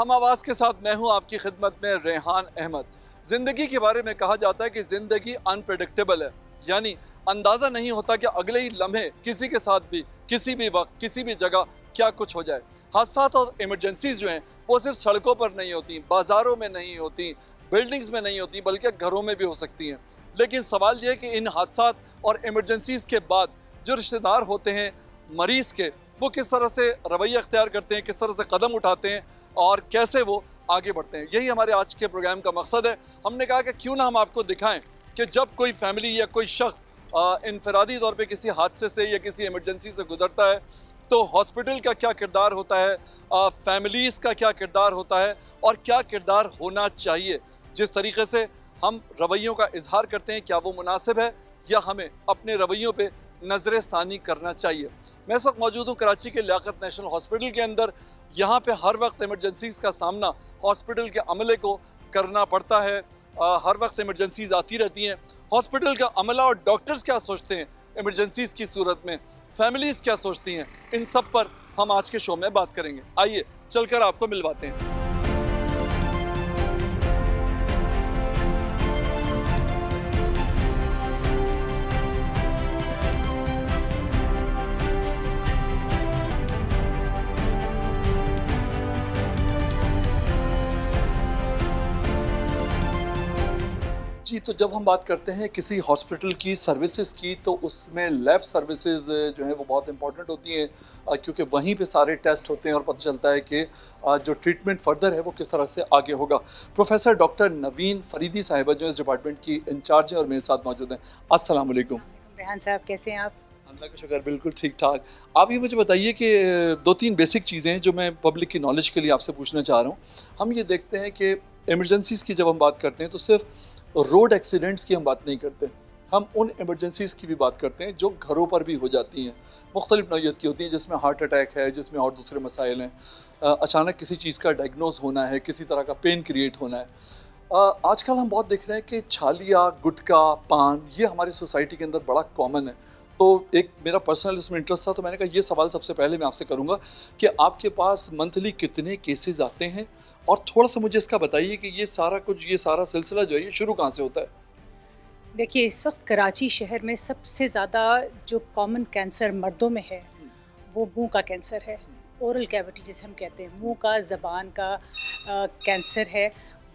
हम आवाज़ के साथ मैं हूं आपकी खिदमत में रेहान अहमद। ज़िंदगी के बारे में कहा जाता है कि ज़िंदगी अनप्रेडिक्टेबल है, यानी अंदाज़ा नहीं होता कि अगले ही लम्हे किसी के साथ भी किसी भी वक्त किसी भी जगह क्या कुछ हो जाए। हादसात और इमरजेंसीज जो हैं वो सिर्फ सड़कों पर नहीं होती, बाज़ारों में नहीं होती, बिल्डिंग्स में नहीं होती, बल्कि घरों में भी हो सकती हैं। लेकिन सवाल ये है कि इन हादसात और इमरजेंसीज के बाद जो रिश्तेदार होते हैं मरीज़ के, वो किस तरह से रवैया अख्तियार करते हैं, किस तरह से कदम उठाते हैं और कैसे वो आगे बढ़ते हैं। यही हमारे आज के प्रोग्राम का मकसद है। हमने कहा कि क्यों ना हम आपको दिखाएं कि जब कोई फैमिली या कोई शख्स इनफरादी तौर पे किसी हादसे से या किसी इमरजेंसी से गुजरता है तो हॉस्पिटल का क्या किरदार होता है, फैमिलीज़ का क्या किरदार होता है और क्या किरदार होना चाहिए। जिस तरीके से हम रवैयों का इजहार करते हैं, क्या वो मुनासिब है या हमें अपने रवैयों पे नज़र सानी करना चाहिए। मैं इस वक्त मौजूद हूँ कराची के लियाकत नेशनल हॉस्पिटल के अंदर। यहाँ पे हर वक्त इमरजेंसीज़ का सामना हॉस्पिटल के अमले को करना पड़ता है। हर वक्त इमरजेंसीज़ आती रहती हैं। हॉस्पिटल का अमला और डॉक्टर्स क्या सोचते हैं इमरजेंसीज़ की सूरत में, फैमिलीज़ क्या सोचती हैं, इन सब पर हम आज के शो में बात करेंगे। आइए चलकर आपको मिलवाते हैं। जी, तो जब हम बात करते हैं किसी हॉस्पिटल की सर्विसेज की तो उसमें लैब सर्विसेज जो है वो बहुत इंपॉर्टेंट होती हैं, क्योंकि वहीं पे सारे टेस्ट होते हैं और पता चलता है कि जो ट्रीटमेंट फर्दर है वो किस तरह से आगे होगा। प्रोफेसर डॉक्टर नवीन फरीदी साहिबा जो इस डिपार्टमेंट की इंचार्ज हैं और मेरे साथ मौजूद हैं। अस्सलाम वालेकुम। रेहान साहब, कैसे हैं आप? अल्लाह का शुक्र, बिल्कुल ठीक ठाक। आप ये मुझे बताइए कि दो तीन बेसिक चीज़ें हैं जो मैं पब्लिक की नॉलेज के लिए आपसे पूछना चाह रहा हूँ। हम ये देखते हैं कि इमरजेंसीज़ की जब हम बात करते हैं तो सिर्फ रोड एक्सीडेंट्स की हम बात नहीं करते, हम उन इमरजेंसीज़ की भी बात करते हैं जो घरों पर भी हो जाती हैं, मुख्तलिफ नौइयत की होती हैं, जिसमें हार्ट अटैक है, जिसमें और दूसरे मसाइल हैं, अचानक किसी चीज़ का डायग्नोज होना है, किसी तरह का पेन क्रिएट होना है। आजकल हम बहुत देख रहे हैं कि छालिया, गुटखा, पान ये हमारी सोसाइटी के अंदर बड़ा कॉमन है। तो एक मेरा पर्सनल इसमें इंटरेस्ट था, तो मैंने कहा ये सवाल सबसे पहले मैं आपसे करूँगा कि आपके पास मंथली कितने केसेस आते हैं और थोड़ा सा मुझे इसका बताइए कि ये सारा सिलसिला जो है ये शुरू कहाँ से होता है। देखिए, इस वक्त कराची शहर में सबसे ज़्यादा जो कॉमन कैंसर मर्दों में है वो मुंह का कैंसर है। ओरल कैविटी जिसे हम कहते हैं, मुंह का, ज़बान का कैंसर है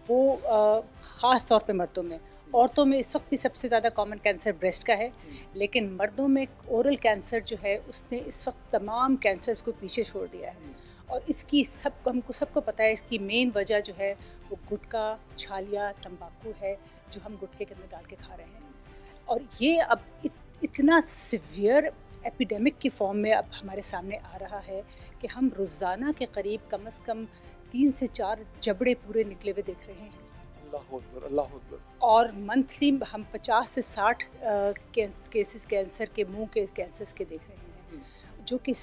वो ख़ास तौर पे मर्दों में। औरतों में इस वक्त भी सबसे ज़्यादा कॉमन कैंसर ब्रेस्ट का है, लेकिन मर्दों में ओरल कैंसर जो है उसने इस वक्त तमाम कैंसर्स को पीछे छोड़ दिया है। और इसकी हमको सबको पता है, इसकी मेन वजह जो है वो गुटखा, छालिया, तंबाकू है जो हम गुटखे के अंदर डाल के खा रहे हैं। और ये अब इतना सिवियर एपिडेमिक की फॉर्म में अब हमारे सामने आ रहा है कि हम रोज़ाना के करीब कम से कम 3 से 4 जबड़े पूरे निकले हुए देख रहे हैं। अल्लाह अकबर, अल्लाह अकबर। और मंथली हम 50 से 60 केसेस कैंसर के, मुंह के कैंसर्स के देख रहे हैं, जो कि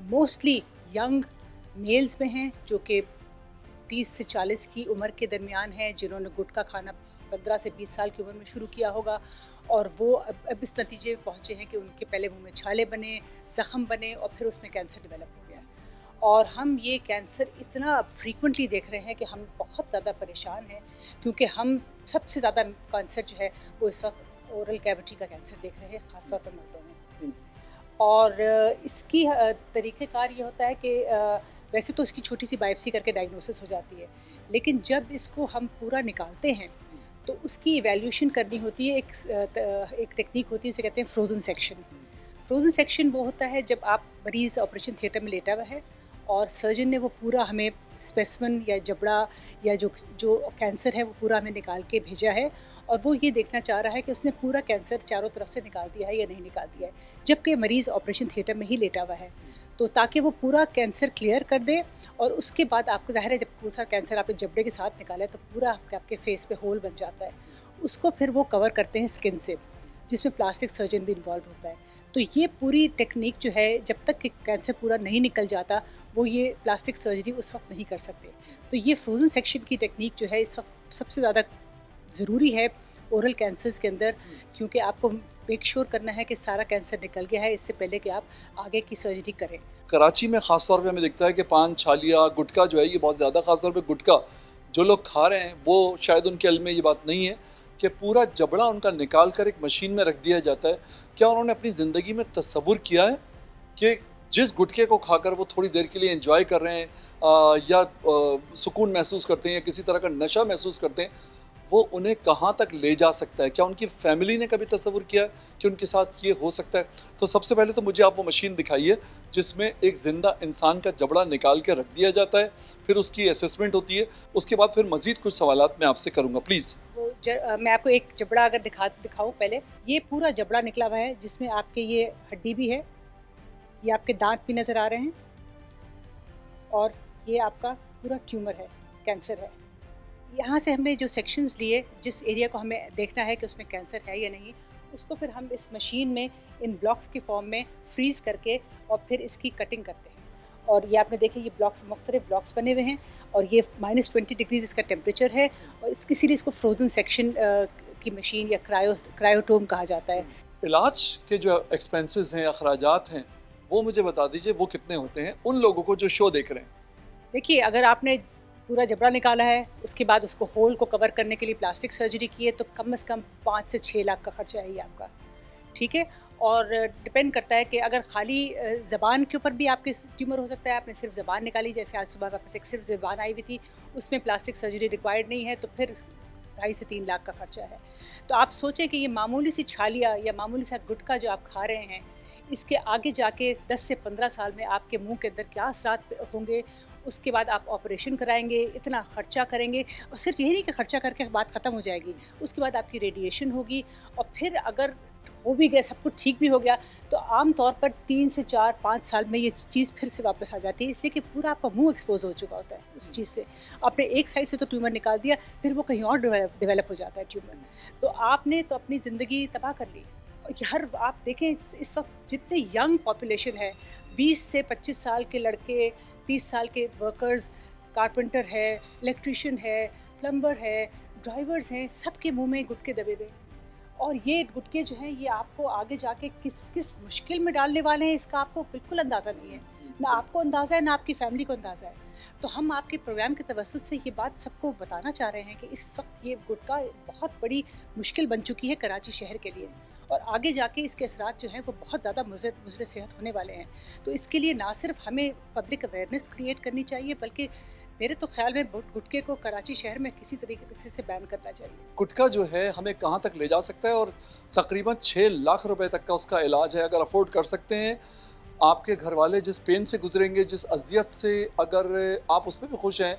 मोस्टली यंग मेल्स में हैं, जो कि 30 से 40 की उम्र के दरमियान हैं, जिन्होंने गुटखा खाना 15 से 20 साल की उम्र में शुरू किया होगा और वो अब इस नतीजे पहुँचे हैं कि उनके पहले मुंह में छाले बने, ज़ख़म बने और फिर उसमें कैंसर डेवलप हो गया। और हम ये कैंसर इतना फ्रीक्वेंटली देख रहे हैं कि हम बहुत ज़्यादा परेशान हैं, क्योंकि हम सबसे ज़्यादा कैंसर जो है वो इस वक्त ओरल कैविटी का कैंसर देख रहे हैं, ख़ासतौर पर मर्दों में। और इसकी तरीक़ेकार ये होता है कि वैसे तो इसकी छोटी सी बायोप्सी करके डायग्नोसिस हो जाती है, लेकिन जब इसको हम पूरा निकालते हैं तो उसकी इवैल्यूएशन करनी होती है। एक टेक्निक होती है, उसे कहते हैं फ्रोज़न सेक्शन। फ्रोज़न सेक्शन वो होता है जब आप मरीज़ ऑपरेशन थिएटर में लेटा हुआ है और सर्जन ने वो पूरा हमें स्पेसिमेन या जबड़ा या जो कैंसर है वो पूरा हमें निकाल के भेजा है और वो ये देखना चाह रहा है कि उसने पूरा कैंसर चारों तरफ से निकाल दिया है या नहीं निकाल दिया है, जबकि मरीज़ ऑपरेशन थिएटर में ही लेटा हुआ है। तो ताकि वो पूरा कैंसर क्लियर कर दे और उसके बाद आपको ज़ाहिर है जब पूरा कैंसर आपने जबड़े के साथ निकाला है तो पूरा आपके फेस पे होल बन जाता है। उसको फिर वो कवर करते हैं स्किन से, जिसमें प्लास्टिक सर्जन भी इन्वॉल्व होता है। तो ये पूरी टेक्निक जो है, जब तक कि कैंसर पूरा नहीं निकल जाता वो ये प्लास्टिक सर्जरी उस वक्त नहीं कर सकते। तो ये फ्रोज़न सेक्शन की टेक्निक जो है इस वक्त सबसे ज़्यादा ज़रूरी है ओरल कैंसर्स के अंदर, क्योंकि आपको मेक श्योर करना है कि सारा कैंसर निकल गया है इससे पहले कि आप आगे की सर्जरी करें। कराची में ख़ास तौर पे हमें दिखता है कि पान, छालिया, गुटखा जो है ये बहुत ज़्यादा, ख़ास तौर पे गुटखा जो लोग खा रहे हैं वो शायद उनके इल्म में ये बात नहीं है कि पूरा जबड़ा उनका निकाल कर एक मशीन में रख दिया जाता है। क्या उन्होंने अपनी ज़िंदगी में तसव्वुर किया है कि जिस गुटखे को खाकर वो थोड़ी देर के लिए एंजॉय कर रहे हैं या सुकून महसूस करते हैं या किसी तरह का नशा महसूस करते हैं, वो उन्हें कहाँ तक ले जा सकता है? क्या उनकी फैमिली ने कभी तसव्वुर किया कि उनके साथ ये हो सकता है? तो सबसे पहले तो मुझे आप वो मशीन दिखाइए जिसमें एक ज़िंदा इंसान का जबड़ा निकाल के रख दिया जाता है, फिर उसकी असेसमेंट होती है, उसके बाद फिर मज़ीद कुछ सवालात मैं आपसे करूँगा, प्लीज़। मैं आपको एक जबड़ा अगर दिखाऊं पहले, ये पूरा जबड़ा निकला हुआ है जिसमें आपके ये हड्डी भी है, ये आपके दांत भी नज़र आ रहे हैं और ये आपका पूरा ट्यूमर है, कैंसर है। यहाँ से हमने जो सेक्शंस लिए, जिस एरिया को हमें देखना है कि उसमें कैंसर है या नहीं, उसको फिर हम इस मशीन में इन ब्लॉक्स के फॉर्म में फ्रीज़ करके और फिर इसकी कटिंग करते हैं। और ये आपने देखे, ये ब्लॉक्स मुख्तलिफ ब्लॉक्स बने हुए हैं और ये -20 डिग्रीज इसका टेम्परेचर है और इसीलिए इसको फ्रोजन सेक्शन की मशीन या क्रायोटोम कहा जाता है। इलाज के जो एक्सपेंसेस हैं, अखराजात हैं, वो मुझे बता दीजिए वो कितने होते हैं उन लोगों को जो शो देख रहे हैं? देखिए, अगर आपने पूरा जबड़ा निकाला है, उसके बाद उसको होल को कवर करने के लिए प्लास्टिक सर्जरी की है, तो कम से कम 5 से 6 लाख का खर्चा है आपका, ठीक है। और डिपेंड करता है कि अगर खाली ज़बान के ऊपर भी आपके ट्यूमर हो सकता है, आपने सिर्फ ज़बान निकाली, जैसे आज सुबह वापस एक सिर्फ ज़बान आई हुई थी, उसमें प्लास्टिक सर्जरी रिक्वायर्ड नहीं है, तो फिर 2.5 से 3 लाख का खर्चा है। तो आप सोचें कि ये मामूली सी छालिया या मामूली सा गुटखा जो आप खा रहे हैं, इसके आगे जाके 10 से 15 साल में आपके मुंह के अंदर क्या असरात होंगे, उसके बाद आप ऑपरेशन कराएंगे, इतना ख़र्चा करेंगे, और सिर्फ यही नहीं कि ख़र्चा करके बात ख़त्म हो जाएगी, उसके बाद आपकी रेडिएशन होगी, और फिर अगर हो भी गया, सब कुछ ठीक भी हो गया, तो आम तौर पर 3 से 4-5 साल में ये चीज़ फिर से वापस आ जाती है, इसलिए कि पूरा आपका मुंह एक्सपोज हो चुका होता है उस चीज़ से। आपने एक साइड से तो ट्यूमर निकाल दिया, फिर वो कहीं और डेवलप हो जाता है ट्यूमर, तो आपने तो अपनी ज़िंदगी तबाह कर ली। आप देखें इस वक्त जितने यंग पॉपुलेशन है, 20 से 25 साल के लड़के, 30 साल के वर्कर्स, कारपेंटर है, इलेक्ट्रिशियन है, प्लम्बर है, ड्राइवर्स हैं, सबके मुंह में गुटके दबे हुए। और ये गुटके जो हैं, ये आपको आगे जाके किस मुश्किल में डालने वाले हैं, इसका आपको बिल्कुल अंदाज़ा नहीं है। ना आपको अंदाज़ा है, ना आपकी फैमिली को अंदाज़ा है। तो हम आपके प्रोग्राम के तवज्जुह से ये बात सबको बताना चाह रहे हैं कि इस वक्त ये गुटखा बहुत बड़ी मुश्किल बन चुकी है कराची शहर के लिए, और आगे जाके इसके असरात जो हैं वो बहुत ज़्यादा मुज़र सेहत होने वाले हैं। तो इसके लिए ना सिर्फ हमें पब्लिक अवेयरनेस क्रिएट करनी चाहिए, बल्कि मेरे तो ख्याल में गुटखे को कराची शहर में किसी तरीके से बैन करना चाहिए। गुटखा जो है हमें कहाँ तक ले जा सकता है, और तकरीबन 6 लाख रुपए तक का उसका इलाज है। अगर अफोर्ड कर सकते हैं, आपके घर वाले जिस पेन से गुजरेंगे, जिस अजियत से, अगर आप उस पर भी खुश हैं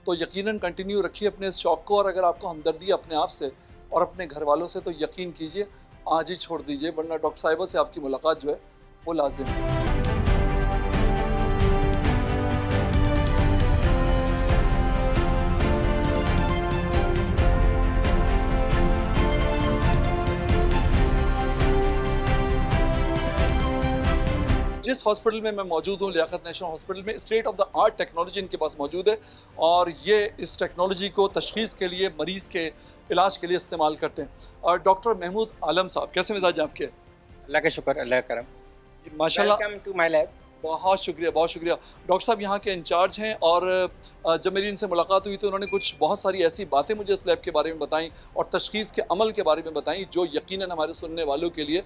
तो यकीनन कंटिन्यू रखिए अपने इस शौक़ को। और अगर आपको हमदर्दी है अपने आप से और अपने घर वालों से, तो यकीन कीजिए आज ही छोड़ दीजिए, वरना डॉक्टर साहिबा से आपकी मुलाकात जो है वो लाजिम है। जिस हॉस्पिटल में मैं मौजूद हूँ, लियाकत नेशनल हॉस्पिटल में, state of the art technology इनके पास मौजूद है, और ये इस टेक्नोलॉजी को तशख़ीस के लिए, मरीज़ के इलाज के लिए इस्तेमाल करते हैं। और डॉक्टर महमूद आलम साहब, कैसे मिजाज आपके? अल्लाह का शुक्र, अल्लाह का करम, माशाल्लाह। Welcome to my lab. बहुत शुक्रिया, बहुत शुक्रिया। डॉक्टर साहब यहाँ के इंचार्ज हैं, और जब मेरी इनसे मुलाकात हुई तो उन्होंने कुछ बहुत सारी ऐसी बातें मुझे इस लैब के बारे में बताई और तशख़ीस के अमल के बारे में बताई, जो यकीनन हमारे सुनने वालों के लिए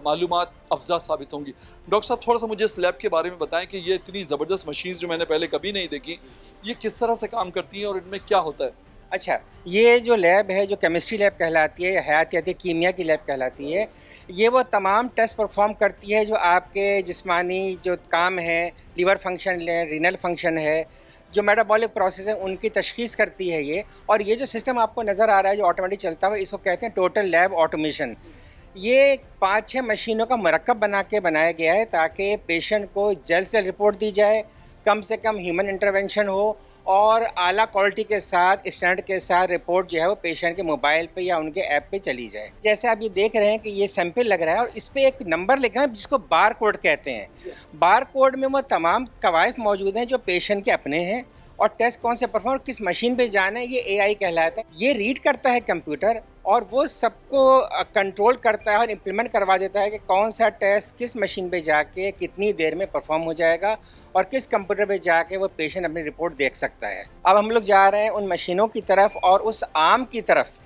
मालूमात अफजा साबित होंगी। डॉक्टर साहब, थोड़ा सा मुझे इस लैब के बारे में बताएं कि ये इतनी ज़बरदस्त मशीन जो मैंने पहले कभी नहीं देखी, ये किस तरह से काम करती हैं और इनमें क्या होता है? अच्छा, ये जो लैब है, जो केमिस्ट्री लैब कहलाती है या हयातियाती कीमिया की लैब कहलाती है, ये वो तमाम टेस्ट परफॉर्म करती है जो आपके जिस्मानी जो काम है, लीवर फंक्शन है, रीनल फंक्शन है, जो मेटाबॉलिक प्रोसेस है, उनकी तशख़ीस करती है ये। और ये जो सिस्टम आपको नज़र आ रहा है जो ऑटोमेटिक चलता हुआ, इसको कहते हैं टोटल लैब ऑटोमेशन। ये 5-6 मशीनों का मरकब बना के बनाया गया है ताकि पेशेंट को जल्द से रिपोर्ट दी जाए, कम से कम ह्यूमन इंटरवेंशन हो, और आला क्वालिटी के साथ, स्टैंडर्ड के साथ रिपोर्ट जो है वो पेशेंट के मोबाइल पे या उनके ऐप पे चली जाए। जैसे आप ये देख रहे हैं कि ये सैंपल लग रहा है और इस पे एक नंबर लिखा है जिसको बार कोड कहते हैं। बार कोड में वो तमाम कवायद मौजूद हैं जो पेशेंट के अपने हैं, और टेस्ट कौन से परफॉर्म किस मशीन पे जाना है, ये AI कहलाता है। ये रीड करता है कंप्यूटर, और वो सबको कंट्रोल करता है और इम्प्लीमेंट करवा देता है कि कौन सा टेस्ट किस मशीन पे जाके कितनी देर में परफॉर्म हो जाएगा और किस कंप्यूटर पे जाके वो पेशेंट अपनी रिपोर्ट देख सकता है। अब हम लोग जा रहे हैं उन मशीनों की तरफ और उस आर्म की तरफ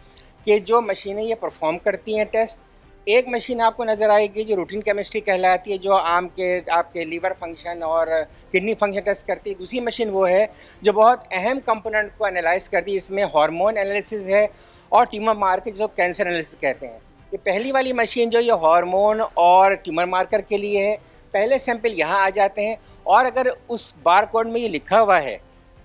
कि जो मशीनें ये परफॉर्म करती हैं टेस्ट। एक मशीन आपको नज़र आएगी जो रूटीन केमिस्ट्री कहलाती है, जो आम के आपके लीवर फंक्शन और किडनी फंक्शन टेस्ट करती है। दूसरी मशीन वो है जो बहुत अहम कंपोनेंट को एनालाइज करती है, इसमें हार्मोन एनालिसिस है और ट्यूमर मार्कर जो कैंसर एनालिसिस कहते हैं। ये पहली वाली मशीन जो ये हार्मोन और ट्यूमर मार्कर के लिए है। पहले सैंपल यहाँ आ जाते हैं और अगर उस बार कोड में ये लिखा हुआ है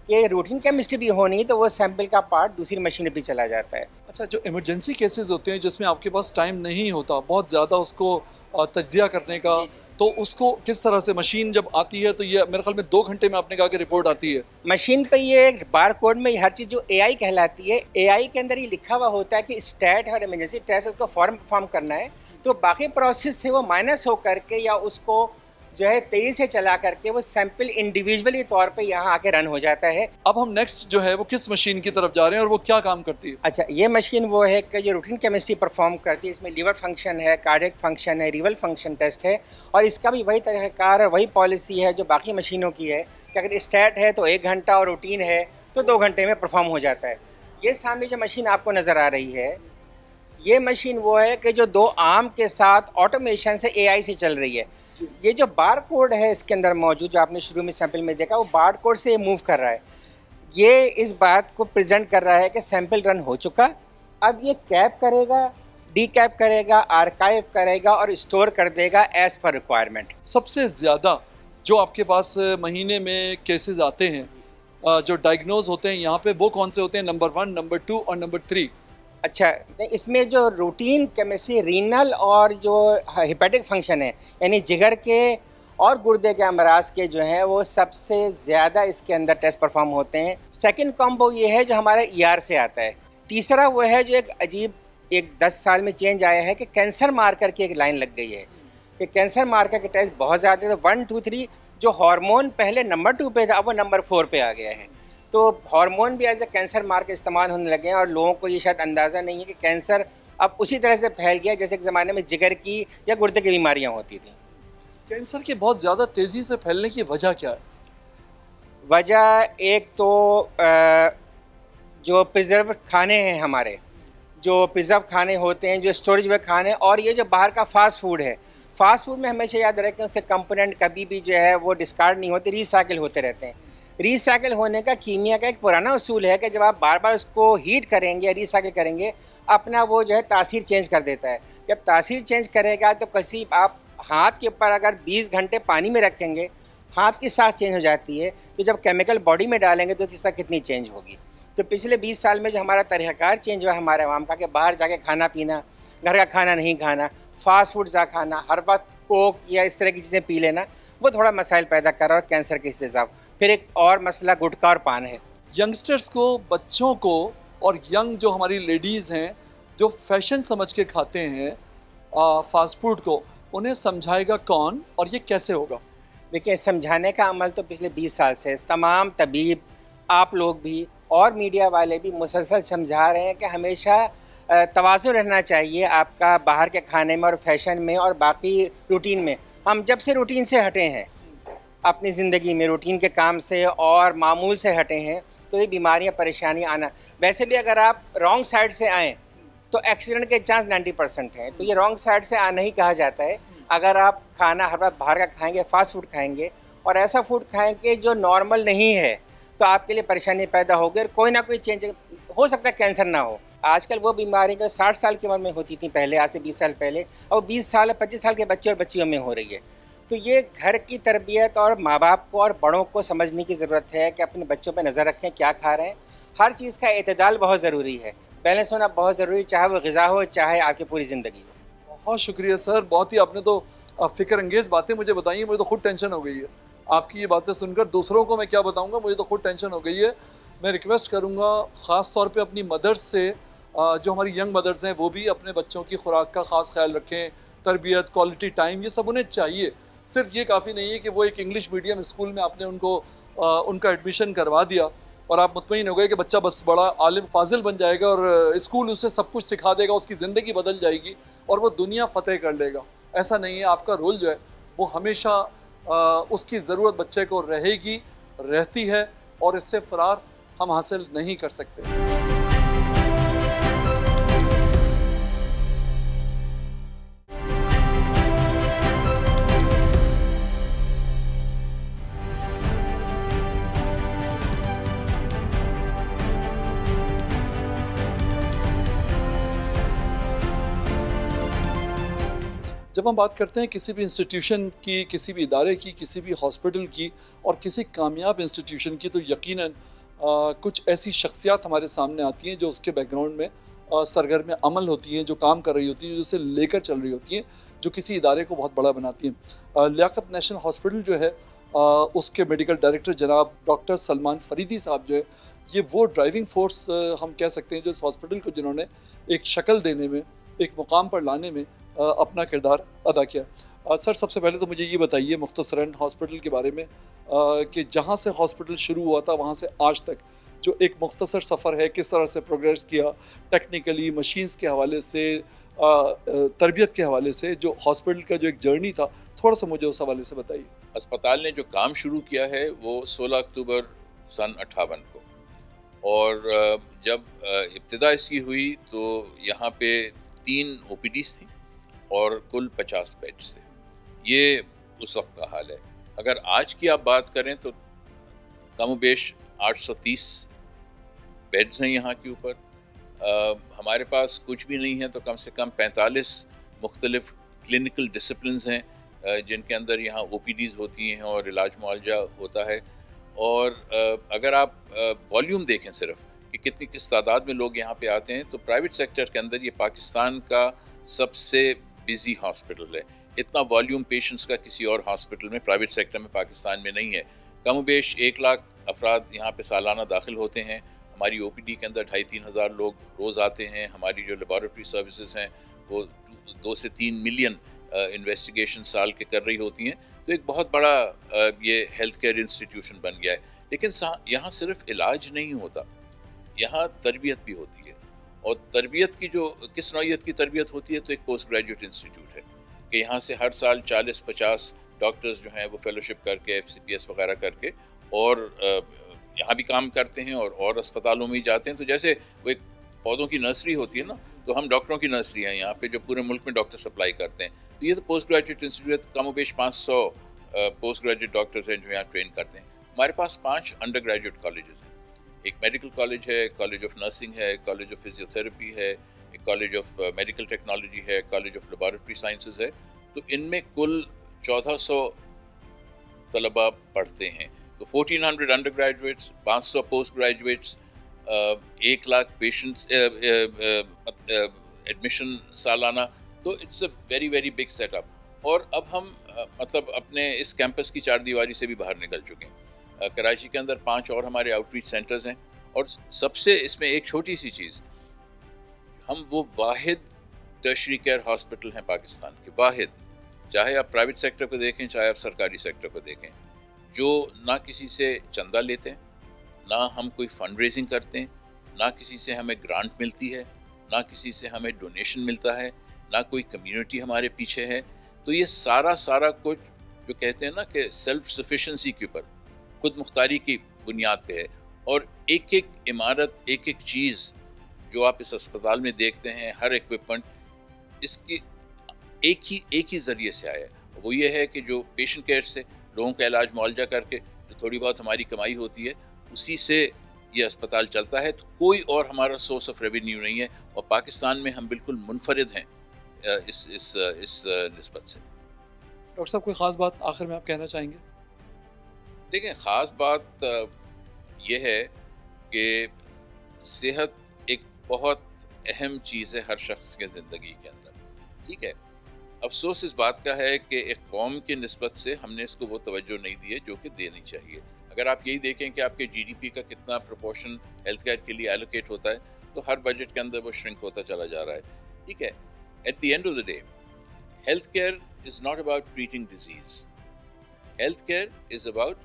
कि रूटीन केमिस्ट्री भी होनी तो वो सैंपल का पार्ट दूसरी मशीन में भी चला जाता है। अच्छा, जो इमरजेंसी केसेस होते हैं जिसमें आपके पास टाइम नहीं होता बहुत ज़्यादा उसको तज्जिया करने का, तो उसको किस तरह से मशीन जब आती है तो ये मेरे ख्याल में 2 घंटे में आपने कहा कि रिपोर्ट आती है मशीन पे। ये बार कोड में हर चीज़ जो एआई कहलाती है, एआई के अंदर ये लिखा हुआ होता है कि स्टैट और इमरजेंसी टेस्ट उसको फॉर्म परफॉर्म करना है, तो बाकी प्रोसेस से वो माइनस हो करके या उसको जो है तेज़ी से चला करके वो सैंपल इंडिविजुअली तौर पे यहाँ आके रन हो जाता है। अब हम नेक्स्ट जो है वो किस मशीन की तरफ जा रहे हैं और वो क्या काम करती है? अच्छा, ये मशीन वो है कि जो रूटीन केमिस्ट्री परफॉर्म करती है। इसमें लीवर फंक्शन है, कार्डियक फंक्शन है, रिवल फंक्शन टेस्ट है और इसका भी वही तरीक़ाकार और वही पॉलिसी है जो बाकी मशीनों की है कि अगर स्टैट है तो 1 घंटा और रूटीन है तो 2 घंटे में परफॉर्म हो जाता है। ये सामने जो मशीन आपको नज़र आ रही है, ये मशीन वो है कि जो 2 आर्म के साथ ऑटोमेशन से एआई से चल रही है। ये जो बार कोड है इसके अंदर मौजूद, जो आपने शुरू में सैंपल में देखा, वो बार कोड से मूव कर रहा है। ये इस बात को प्रेजेंट कर रहा है कि सैंपल रन हो चुका। अब ये कैप करेगा, डी कैप करेगा, आर्काइव करेगा और स्टोर कर देगा एज पर रिक्वायरमेंट। सबसे ज़्यादा जो आपके पास महीने में केसेस आते हैं जो डायग्नोज होते हैं यहाँ पे, वो कौन से होते हैं? नंबर 1, नंबर 2 और नंबर 3? अच्छा, इसमें जो रूटीन केमिस्ट्री रीनल और जो हेपेटिक फंक्शन है यानी जिगर के और गुर्दे के अमराज के जो हैं वो सबसे ज़्यादा इसके अंदर टेस्ट परफॉर्म होते हैं। सेकंड कॉम्बो ये है जो हमारा ईआर से आता है। तीसरा वो है जो एक अजीब 10 साल में चेंज आया है कि कैंसर मार्कर की एक लाइन लग गई है कि कैंसर मार्कर के टेस्ट बहुत ज़्यादा है। 1, 2, 3 जो हार्मोन पहले नंबर 2 पे था अब वो नंबर 4 पे आ गया है। तो हार्मोन भी एज ए कैंसर मार्कर इस्तेमाल होने लगे हैं और लोगों को ये शायद अंदाज़ा नहीं है कि कैंसर अब उसी तरह से फैल गया जैसे एक ज़माने में जिगर की या गुर्दे की बीमारियां होती थी। कैंसर के बहुत ज़्यादा तेज़ी से फैलने की वजह क्या है? वजह एक तो जो प्रिजर्व खाने हैं हमारे, जो प्रिजर्व खाने होते हैं, जो स्टोरेज में खाने, और ये जो बाहर का फास्ट फूड है। फास्ट फूड में हमेशा याद रखें उससे कंपोनेंट कभी भी जो है वो डिस्कार्ड नहीं होते, रिसाइकिल होते रहते हैं। रिसाइकिल होने का कीमिया का एक पुराना उसूल है कि जब आप बार बार उसको हीट करेंगे या रिसाइकिल करेंगे अपना वो जो है तासीर चेंज कर देता है। जब तासीर चेंज करेगा तो किसी आप हाथ के ऊपर अगर 20 घंटे पानी में रखेंगे हाथ की साथ चेंज हो जाती है, तो जब केमिकल बॉडी में डालेंगे तो किसका कितनी चेंज होगी। तो पिछले 20 साल में जो हमारा तरीक़ाकार चेंज हुआ हमारे आवाम का कि बाहर जाके खाना पीना, घर का खाना नहीं खाना, फास्ट फूड ज़्यादा खाना, हर वक्त कोक या इस तरह की चीज़ें पी लेना, वो थोड़ा मसाइल पैदा कर रहा है और कैंसर के इस्तेज़ाब। फिर एक और मसला गुटखा और पान है। यंगस्टर्स को, बच्चों को और यंग जो हमारी लेडीज़ हैं जो फैशन समझ के खाते हैं फास्ट फूड को, उन्हें समझाएगा कौन और ये कैसे होगा? देखिए, समझाने का अमल तो पिछले 20 साल से तमाम तबीब, आप लोग भी और मीडिया वाले भी मुसलसल समझा रहे हैं कि हमेशा तवाज़ुन रहना चाहिए आपका बाहर के खाने में और फैशन में और बाकी रूटीन में। हम जब से रूटीन से हटे हैं अपनी ज़िंदगी में, रूटीन के काम से और मामूल से हटे हैं, तो ये बीमारियां, परेशानियां आना। वैसे भी अगर आप रॉन्ग साइड से आएँ तो एक्सीडेंट के चांस 90% हैं, तो ये रॉन्ग साइड से आना ही कहा जाता है। अगर आप खाना हर बार बाहर का खाएंगे, फास्ट फूड खाएंगे और ऐसा फूड खाएंगे जो नॉर्मल नहीं है, तो आपके लिए परेशानी पैदा होगी और कोई ना कोई चेंज हो सकता है, कैंसर ना हो। आजकल वो बीमारी जो 60 साल की उम्र में होती थी पहले, आज से 20 साल पहले, और 20 साल 25 साल के बच्चे और बच्चियों में हो रही है। तो ये घर की तरबियत और माँ बाप को और बड़ों को समझने की ज़रूरत है कि अपने बच्चों पर नज़र रखें क्या खा रहे हैं। हर चीज़ का एतदाल बहुत ज़रूरी है, बैलेंस होना बहुत ज़रूरी, चाहे वो ग़िज़ा हो चाहे आपकी पूरी ज़िंदगी हो। बहुत शुक्रिया सर, बहुत ही आपने तो फ़िक्र अंगेज़ बातें मुझे बताई हैं। मुझे तो खुद टेंशन हो गई है आपकी ये बातें सुनकर। दूसरों को मैं क्या बताऊंगा, मुझे तो खुद टेंशन हो गई है। मैं रिक्वेस्ट करूंगा ख़ास तौर पे अपनी मदर्स से, जो हमारी यंग मदर्स हैं, वो भी अपने बच्चों की खुराक का ख़ास ख्याल रखें। तरबियत, क्वालिटी टाइम, ये सब उन्हें चाहिए। सिर्फ ये काफ़ी नहीं है कि वो एक इंग्लिश मीडियम स्कूल में आपने उनका एडमिशन करवा दिया और आप मुतमईन हो गए कि बच्चा बस बड़ा आलिम फाजिल बन जाएगा और स्कूल उसे सब कुछ सिखा देगा, उसकी ज़िंदगी बदल जाएगी और वो दुनिया फतेह कर लेगा। ऐसा नहीं है। आपका रोल जो है वो हमेशा उसकी ज़रूरत बच्चे को रहेगी, रहती है, और इससे फ़रार हम हासिल नहीं कर सकते। जब हम बात करते हैं किसी भी इंस्टीट्यूशन की, किसी भी इदारे की, किसी भी हॉस्पिटल की और किसी कामयाब इंस्टीट्यूशन की, तो यकीनन कुछ ऐसी शख्सियात हमारे सामने आती हैं जो उसके बैकग्राउंड में सरगर्म अमल होती हैं, जो काम कर रही होती हैं, जो उसे लेकर चल रही होती हैं, जो किसी इदारे को बहुत बड़ा बनाती हैं। लियाकत नेशनल हॉस्पिटल जो है उसके मेडिकल डायरेक्टर जनाब डॉक्टर सलमान फरीदी साहब जो है, ये वो ड्राइविंग फोर्स हम कह सकते हैं जो इस हॉस्पिटल को जिन्होंने एक शक्ल देने में, एक मुकाम पर लाने में अपना किरदार अदा किया। सर, सबसे पहले तो मुझे ये बताइए मुख्तसरन हॉस्पिटल के बारे में कि जहाँ से हॉस्पिटल शुरू हुआ था वहाँ से आज तक जो एक मुख्तसर सफ़र है, किस तरह से प्रोग्रेस किया टेक्निकली, मशीन्स के हवाले से, तरबियत के हवाले से, जो हॉस्पिटल का जो एक जर्नी था, थोड़ा सा मुझे उस हवाले से बताइए। अस्पताल ने जो काम शुरू किया है वो 16 अक्टूबर सन 58 को, और जब इब्तिदा इसकी हुई तो यहाँ पे 3 OPDs थी और कुल 50 बेड्स थे। ये उस वक्त का हाल है। अगर आज की आप बात करें तो कम बेश 830 बेड्स हैं यहाँ के ऊपर। हमारे पास कुछ भी नहीं है तो कम से कम 45 मुख्तलिफ क्लिनिकल डिसिप्लिन्स हैं जिनके अंदर यहाँ OPDs होती हैं और इलाज मुआलजा होता है। और अगर आप वॉल्यूम देखें सिर्फ कि किस तादाद में लोग यहाँ पे आते हैं, तो प्राइवेट सेक्टर के अंदर ये पाकिस्तान का सबसे बिजी हॉस्पिटल है। इतना वॉल्यूम पेशेंट्स का किसी और हॉस्पिटल में, प्राइवेट सेक्टर में पाकिस्तान में नहीं है। कम बेश 1 लाख अफराद यहाँ पे सालाना दाखिल होते हैं। हमारी OPD के अंदर 2,500 हज़ार लोग रोज़ आते हैं। हमारी जो लेबॉरेटरी सर्विसेज हैं वो 2 से 3 मिलियन इन्वेस्टिगेशन साल के कर रही होती हैं। तो एक बहुत बड़ा ये हेल्थ केयर इंस्टीट्यूशन बन गया है। लेकिन यहाँ सिर्फ इलाज नहीं होता, यहाँ तरबियत भी होती है। और तरबियत की जो किस नौइयत की तरबियत होती है, तो एक पोस्ट ग्रेजुएट इंस्टीट्यूट है कि यहाँ से हर साल 40-50 डॉक्टर्स जो हैं वो फेलोशिप करके, FCPS वगैरह करके और यहाँ भी काम करते हैं और अस्पतालों में ही जाते हैं। तो जैसे वो एक पौधों की नर्सरी होती है ना, तो हम डॉक्टरों की नर्सरी है यहाँ पे, जो पूरे मुल्क में डॉक्टर सप्लाई करते हैं। तो ये तो पोस्ट ग्रेजुएट इंस्टीट्यूट, कम बेश 500 पोस्ट ग्रेजुएट डॉक्टर्स हैं जो यहाँ ट्रेन करते हैं। हमारे पास 5 अंडर ग्रेजुएट कॉलेजेस हैं। एक मेडिकल कॉलेज है, कॉलेज ऑफ नर्सिंग है, कॉलेज ऑफ फिजियोथेरेपी है, एक कॉलेज ऑफ मेडिकल टेक्नोलॉजी है, कॉलेज ऑफ लेबॉरेटरी साइंसेज है। तो इनमें कुल 1400 तलबा पढ़ते हैं। तो 1400 under graduates, 500 post graduates, 1 lakh patients admission सालाना। तो it's a very very big setup. और अब हम मतलब अपने इस कैंपस की 4 दीवारी से भी बाहर निकल चुके हैं। कराची के अंदर 5 और हमारे आउटरीच सेंटर्स हैं। और सबसे इसमें एक छोटी सी चीज़, हम वो वाहिद टर्शरी केयर हॉस्पिटल हैं पाकिस्तान के, वाहिद, चाहे आप प्राइवेट सेक्टर को देखें चाहे आप सरकारी सेक्टर को देखें, जो ना किसी से चंदा लेते हैं, ना हम कोई फंड रेजिंग करते हैं, ना किसी से हमें ग्रांट मिलती है, ना किसी से हमें डोनेशन मिलता है, ना कोई कम्युनिटी हमारे पीछे है। तो ये सारा कुछ जो कहते हैं ना कि सेल्फ सफिशेंसी के ऊपर, खुद मुख्तारी की बुनियाद पे है। और एक एक इमारत, एक एक चीज़ जो आप इस अस्पताल में देखते हैं, हर इक्विपमेंट इसकी एक ही ज़रिए से आया है। वो ये है कि जो पेशेंट केयर से लोगों का इलाज मुआलजा करके जो थोड़ी बहुत हमारी कमाई होती है, उसी से ये अस्पताल चलता है। तो कोई और हमारा सोर्स ऑफ रेवेन्यू नहीं है। और पाकिस्तान में हम बिल्कुल मुनफरिद हैं इस निस्बत से। डॉक्टर साहब, कोई ख़ास बात आखिर में आप कहना चाहेंगे? देखें, ख़ास बात यह है कि सेहत एक बहुत अहम चीज़ है हर शख्स के ज़िंदगी के अंदर, ठीक है। अफसोस इस बात का है कि एक कौम की निस्बत से हमने इसको वो तवज्जो नहीं दी है जो कि देनी चाहिए। अगर आप यही देखें कि आपके GDP का कितना प्रोपोर्शन हेल्थ केयर के लिए एलोकेट होता है, तो हर बजट के अंदर वो श्रिंक होता चला जा रहा है, ठीक है। At the end of the day, health care is not about treating disease, health care is about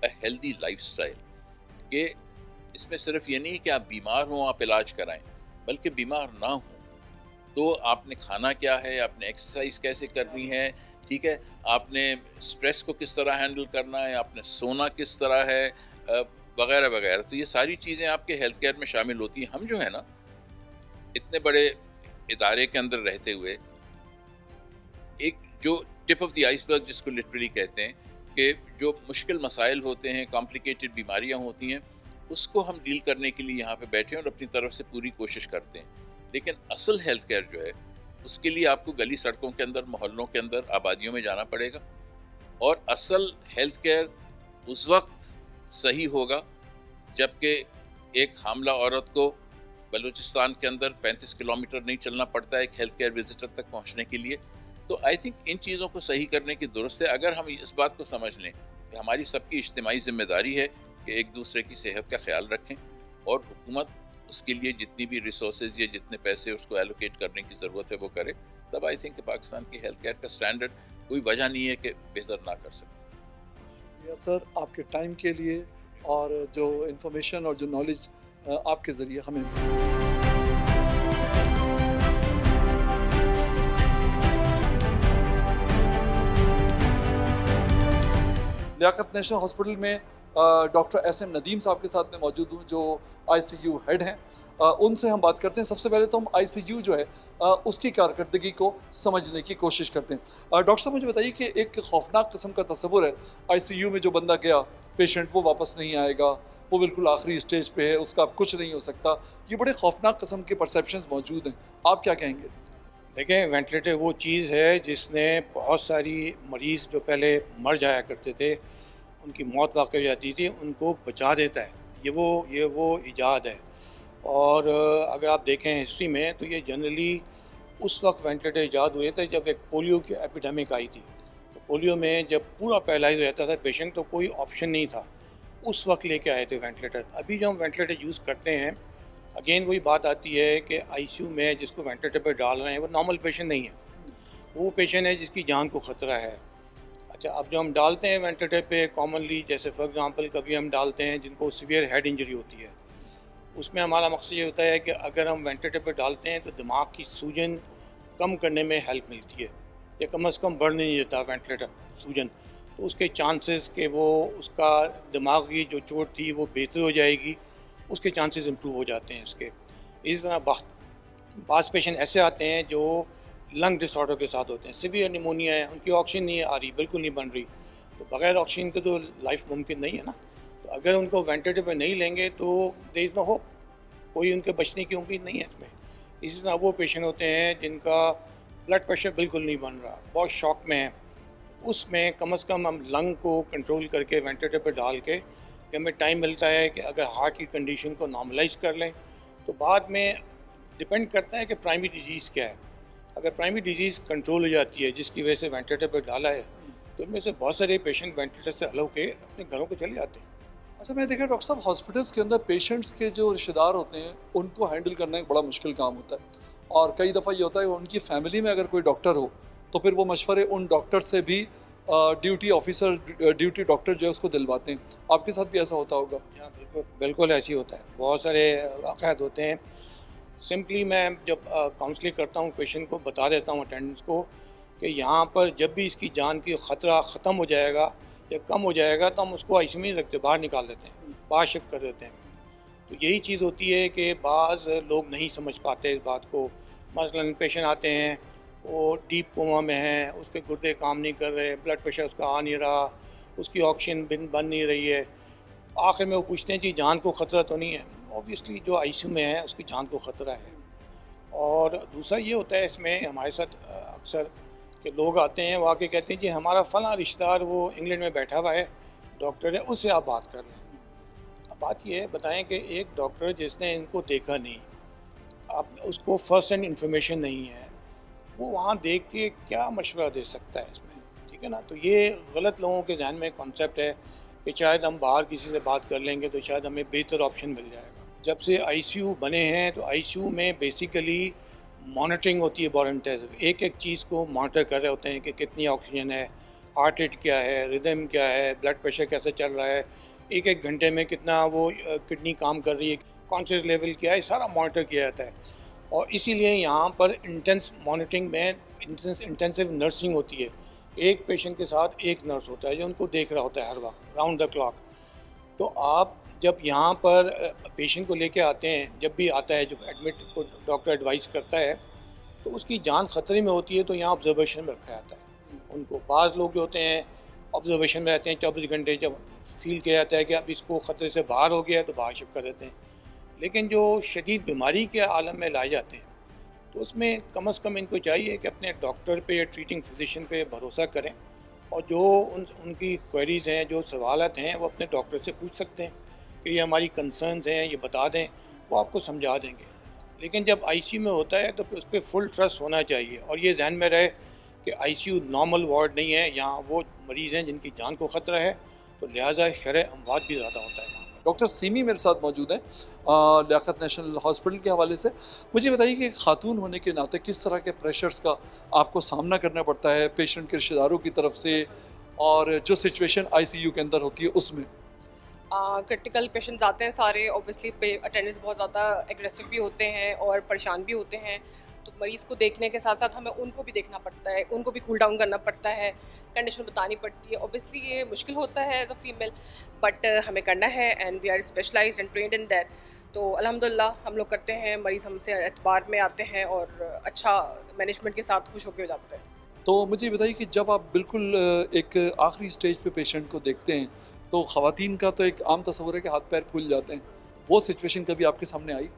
a healthy lifestyle. कि इसमें सिर्फ ये नहीं कि आप बीमार हों आप इलाज कराएं, बल्कि बीमार ना हो तो आपने खाना क्या है, आपने एक्सरसाइज कैसे करनी है, ठीक है, आपने स्ट्रेस को किस तरह हैंडल करना है, आपने सोना किस तरह है, वगैरह वगैरह। तो ये सारी चीज़ें आपके हेल्थ केयर में शामिल होती हैं। हम जो है ना इतने बड़े इदारे के अंदर रहते हुए एक जो टिप ऑफ द आइसबर्ग जिसको लिटरली कहते हैं कि जो मुश्किल मसाइल होते हैं, कॉम्प्लिकेटेड बीमारियां होती हैं, उसको हम डील करने के लिए यहाँ पे बैठे हैं और अपनी तरफ से पूरी कोशिश करते हैं। लेकिन असल हेल्थ केयर जो है उसके लिए आपको गली सड़कों के अंदर, मोहल्लों के अंदर, आबादियों में जाना पड़ेगा। और असल हेल्थ केयर उस वक्त सही होगा जबकि एक हामला औरत को बलूचिस्तान के अंदर 35 किलोमीटर नहीं चलना पड़ता है एक हेल्थ केयर विजिटर तक पहुंचने के लिए। तो आई थिंक इन चीज़ों को सही करने की दुरुस्त है। अगर हम इस बात को समझ लें कि हमारी सबकी इज्तिमाई जिम्मेदारी है कि एक दूसरे की सेहत का ख्याल रखें और हुकूमत उसके लिए जितनी भी रिसोर्सेज या जितने पैसे उसको एलोकेट करने की ज़रूरत है वो करे, तब आई थिंक पाकिस्तान की हेल्थ केयर का स्टैंडर्ड कोई वजह नहीं है कि बेहतर ना कर सके। यस सर, आपके टाइम के लिए और जो इन्फॉर्मेशन और जो नॉलेज आपके ज़रिए हमें लियाकत नेशनल हॉस्पिटल में डॉक्टर एस एम नदीम साहब के साथ में मौजूद हूँ जो आईसीयू हेड हैं। उनसे हम बात करते हैं। सबसे पहले तो हम आईसीयू जो है उसकी कारकर्दगी को समझने की कोशिश करते हैं। डॉक्टर साहब मुझे बताइए कि एक खौफनाक किस्म का तस्वुर है आईसीयू में, जो बंदा गया पेशेंट वो वापस नहीं आएगा, वो बिल्कुल आखिरी स्टेज पे है, उसका अब कुछ नहीं हो सकता। ये बड़े खौफनाक किस्म के परसेप्शंस मौजूद हैं, आप क्या कहेंगे? देखें, वेंटिलेटर वो चीज़ है जिसने बहुत सारी मरीज़ जो पहले मर जाया करते थे, उनकी मौत वाक़ हो जाती थी, उनको बचा देता है। ये वो इजाद है। और अगर आप देखें हिस्ट्री में तो ये जनरली उस वक्त वेंटिलेटर इजाद हुए थे जब एक पोलियो की एपिडेमिक आई थी। तो पोलियो में जब पूरा पैरालाइज रहता था पेशेंट तो कोई ऑप्शन नहीं था, उस वक्त लेके आए थे वेंटिलेटर। अभी जो हम वेंटिलेटर यूज़ करते हैं, अगेन वही बात आती है कि आईसीयू में जिसको वेंटिलेटर पर डाल रहे हैं वो नॉर्मल पेशेंट नहीं है, वो पेशेंट है जिसकी जान को ख़तरा है। अच्छा, अब जो हम डालते हैं वेंटिलेटर पे कॉमनली, जैसे फॉर एग्जांपल कभी हम डालते हैं जिनको सीवियर हेड इंजरी होती है, उसमें हमारा मकसद ये होता है कि अगर हम वेंटिलेटर पे डालते हैं तो दिमाग की सूजन कम करने में हेल्प मिलती है, या कम से कम बढ़ने नहीं देता वेंटिलेटर सूजन। तो उसके चांसेस कि वो उसका दिमाग की जो चोट थी वो बेहतर हो जाएगी, उसके चांसेस इम्प्रूव हो जाते हैं इसके। इस तरह बास पेशेंट ऐसे आते हैं जो लंग डिसऑर्डर के साथ होते हैं, सीवियर निमोनिया है, उनकी ऑक्सीजन नहीं आ रही, बिल्कुल नहीं बन रही, तो बगैर ऑक्सीजन के तो लाइफ मुमकिन नहीं है ना। तो अगर उनको वेंटिलेटर पे नहीं लेंगे तो देयर इज़ नो होप, कोई उनके बचने की उम्मीद नहीं है इसमें। इसी तरह वो पेशेंट होते हैं जिनका ब्लड प्रेशर बिल्कुल नहीं बन रहा, बहुत शॉक में है, उसमें कम से कम हम लंग को कंट्रोल करके वेंटिलेटर पर डाल के कि हमें टाइम मिलता है कि अगर हार्ट की कंडीशन को नॉर्मलाइज कर लें तो बाद में डिपेंड करता है कि प्राइमरी डिजीज़ क्या है। अगर प्राइमरी डिजीज़ कंट्रोल हो जाती है जिसकी वजह से वेंटिलेटर पर डाला है तो इनमें से बहुत सारे पेशेंट वेंटिलेटर से हल होकर अपने घरों को चले जाते हैं। अच्छा, मैं देखा डॉक्टर साहब, हॉस्पिटल्स के अंदर पेशेंट्स के जो रिश्तेदार होते हैं उनको हैंडल करना एक बड़ा मुश्किल काम होता है, और कई दफ़ा ये होता है उनकी फैमिली में अगर कोई डॉक्टर हो तो फिर वो मशवरे उन डॉक्टर से भी ड्यूटी डॉक्टर जो है उसको दिलवाते हैं। आपके साथ भी ऐसा होता होगा? बिल्कुल बिल्कुल ऐसे ही होता है, बहुत सारे वाक़यात होते हैं। सिंपली मैं जब काउंसलिंग करता हूँ पेशेंट को बता देता हूँ अटेंडेंस को कि यहाँ पर जब भी इसकी जान की ख़तरा ख़त्म हो जाएगा या कम हो जाएगा तो हम उसको आईसीयू में रखते, बाहर निकाल देते हैं, बाहर शिफ्ट कर देते हैं। तो यही चीज़ होती है कि बाज़ लोग नहीं समझ पाते इस बात को। मसलन पेशेंट आते हैं, वो डीप कोमा में है, उसके गुर्दे काम नहीं कर रहे, ब्लड प्रेशर उसका आ नहीं रहा, उसकी ऑक्सीजन बन नहीं रही है। आखिर में वो पूछते हैं कि जान को ख़तरा तो नहीं है। ऑब्वियसली जो आईसीयू में है उसकी जान को ख़तरा है। और दूसरा ये होता है इसमें हमारे साथ अक्सर कि लोग आते हैं, वो आके कहते हैं कि हमारा फ़लाँ रिश्तेदार वो इंग्लैंड में बैठा हुआ है, डॉक्टर है, उससे आप बात कर लें। अब बात ये है, बताएं कि एक डॉक्टर जिसने इनको देखा नहीं, आप उसको फर्स्ट हैंड इंफॉर्मेशन नहीं है, वो वहाँ देख के क्या मशवरा दे सकता है इसमें, ठीक है ना। तो ये गलत लोगों के ध्यान में कॉन्सेप्ट है कि शायद हम बाहर किसी से बात कर लेंगे तो शायद हमें बेहतर ऑप्शन मिल जाएगा। जब से आईसीयू बने हैं तो आईसीयू में बेसिकली मॉनिटरिंग होती है वॉलंटियर, एक एक चीज़ को मॉनिटर कर रहे होते हैं कि कितनी ऑक्सीजन है, हार्ट रेट क्या है, रिदम क्या है, ब्लड प्रेशर कैसे चल रहा है, एक एक घंटे में कितना वो किडनी काम कर रही है, कॉन्शियस लेवल क्या है, सारा मॉनिटर किया जाता है। और इसीलिए यहाँ पर इंटेंस मॉनिटरिंग में इंटेंसिव नर्सिंग होती है। एक पेशेंट के साथ एक नर्स होता है जो उनको देख रहा होता है हर वक्त राउंड द क्लॉक। तो आप जब यहाँ पर पेशेंट को लेके आते हैं, जब भी आता है, जब एडमिट को डॉक्टर एडवाइस करता है तो उसकी जान खतरे में होती है, तो यहाँ ऑब्जर्वेशन में रखा जाता है उनको। बाज़ लोग जो होते हैं ऑब्जर्वेशन में रहते हैं 24 घंटे, जब फील किया जाता है कि अब इसको ख़तरे से बाहर हो गया है तो बाहर शिफ्ट कर देते हैं। लेकिन जो शदीद बीमारी के आलम में लाए जाते हैं तो उसमें कम से कम इनको चाहिए कि अपने डॉक्टर पे या ट्रीटिंग फिजिशियन पे भरोसा करें, और जो उनकी क्वेरीज़ हैं, जो सवालत हैं, वो अपने डॉक्टर से पूछ सकते हैं कि ये हमारी कंसर्न्स हैं, ये बता दें, वो आपको समझा देंगे। लेकिन जब आईसीयू में होता है तो उस पर फुल ट्रस्ट होना चाहिए, और ये जहन में रहे कि आईसीयू नॉर्मल वार्ड नहीं है, यहाँ वो मरीज़ हैं जिनकी जान को ख़तरा है, तो लिहाजा शरह अमवात भी ज़्यादा होता है। डॉक्टर सीमी मेरे साथ मौजूद हैं लियाकत नेशनल हॉस्पिटल के हवाले से। मुझे बताइए कि खातून होने के नाते किस तरह के प्रेशर्स का आपको सामना करना पड़ता है पेशेंट के रिश्तेदारों की तरफ से, और जो सिचुएशन आईसीयू के अंदर होती है उसमें? क्रिटिकल पेशेंट्स आते हैं सारे, ऑब्वियसली अटेंडेंट्स बहुत ज़्यादा एग्रेसिव भी होते हैं और परेशान भी होते हैं, तो मरीज़ को देखने के साथ साथ हमें उनको भी देखना पड़ता है, उनको भी कूल डाउन करना पड़ता है, कंडीशन बतानी पड़ती है। ऑब्वियसली ये मुश्किल होता है एज अ फीमेल, बट हमें करना है and we are specialized and trained in that. तो अल्हम्दुलिल्लाह हम लोग करते हैं, मरीज़ हमसे एतबार में आते हैं और अच्छा मैनेजमेंट के साथ खुश होकर जाते हैं। तो मुझे बताइए कि जब आप बिल्कुल एक आखिरी स्टेज पे पेशेंट को देखते हैं तो ख़वातीन का तो एक आम तस्वुर है कि हाथ पैर फूल जाते हैं, वो सिचुएशन कभी आपके सामने आई?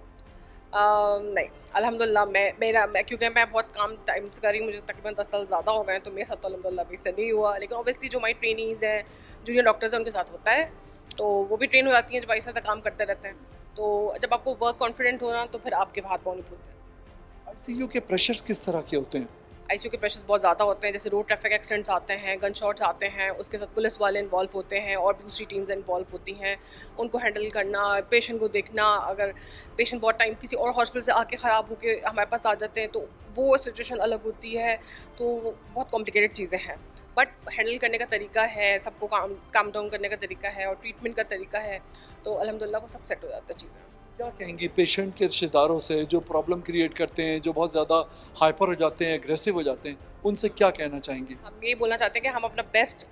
नहीं अल्हम्दुलिल्लाह, मैं क्योंकि मैं बहुत काम टाइम से कर रही हूँ, मुझे तकरीबन 10 साल ज़्यादा हो गए, तो मेरे साथ तो अल्हम्दुलिल्लाह अभी से नहीं हुआ। लेकिन ऑब्वियसली जो हमारी ट्रेनीज़ हैं, जूनियर डॉक्टर्स हैं, उनके साथ होता है, तो वो भी ट्रेन हो जाती हैं जब ऐसा काम करते रहते हैं। तो जब आपको वर्क कॉन्फिडेंट हो रहा तो फिर आपके हाथ पाँव नहीं फूलते हैं। आईसीयू के प्रेशर्स किस तरह के होते हैं? आईसीयू के प्रेशर्स बहुत ज़्यादा होते हैं, जैसे रोड ट्रैफिक एक्सीडेंट्स आते हैं, गन शॉट्स आते हैं, उसके साथ पुलिस वाले इन्वॉल्व होते हैं और भी दूसरी टीम्स इन्वॉल्व होती हैं, उनको हैंडल करना, पेशेंट को देखना। अगर पेशेंट बहुत टाइम किसी और हॉस्पिटल से आके ख़राब होके हमारे पास आ जाते हैं तो वो सिचुएशन अलग होती है, तो बहुत कॉम्प्लिकेटेड चीज़ें हैं, बट हैंडल करने का तरीका है, सबको काम डाउन करने का तरीका है और ट्रीटमेंट का तरीका है, तो अल्हम्दुलिल्लाह वो सब सेट हो जाता है चीज़ें। क्या कहेंगी पेशेंट के रिश्तेदारों से जो प्रॉब्लम क्रिएट करते हैं, जो बहुत ज़्यादा हाइपर हो जाते हैं, एग्रेसिव हो जाते हैं, उनसे क्या कहना चाहेंगी? हम ये बोलना चाहते हैं कि हम अपना बेस्ट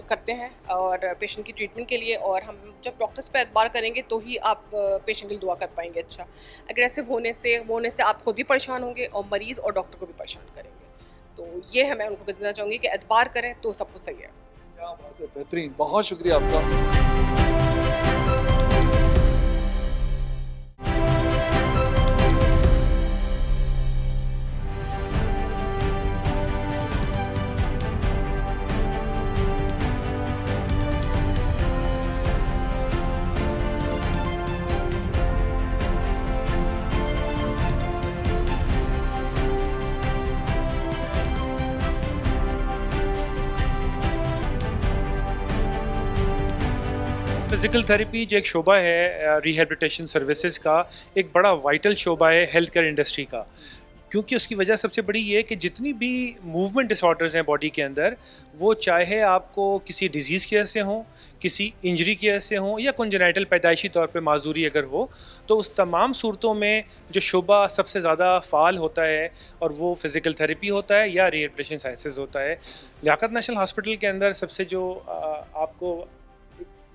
करते हैं और पेशेंट की ट्रीटमेंट के लिए, और हम जब डॉक्टर्स पे एतबार करेंगे तो ही आप पेशेंट के लिए दुआ कर पाएंगे। अच्छा, एग्रेसिव होने से आप खुद भी परेशान होंगे और मरीज़ और डॉक्टर को भी परेशान करेंगे। तो ये है, मैं उनको कहना चाहूँगी कि एतबार करें तो सब कुछ सही है। क्या बात है, बेहतरीन, बहुत शुक्रिया आपका। फ़िज़िकल थेरेपी जो एक शोबा है रिहेबिलिटेशन सर्विसेज का, एक बड़ा वाइटल शोबा है हेल्थ केयर इंडस्ट्री का, क्योंकि उसकी वजह सबसे बड़ी ये है कि जितनी भी मूवमेंट डिसऑर्डर्स हैं बॉडी के अंदर, वो चाहे आपको किसी डिज़ीज़ की वजह से हों, किसी इंजरी की वजह से हों, या कंजेनाइटल पैदाइशी तौर पे माजूरी अगर हो, तो उस तमाम सूरतों में जो शोबा सबसे ज़्यादा फ़ाल होता है और वो फ़िज़िकल थेरेपी होता है या रिहेबिलिटेशन साइंसेज होता है। लियाकत नेशनल हॉस्पिटल के अंदर सबसे जो आपको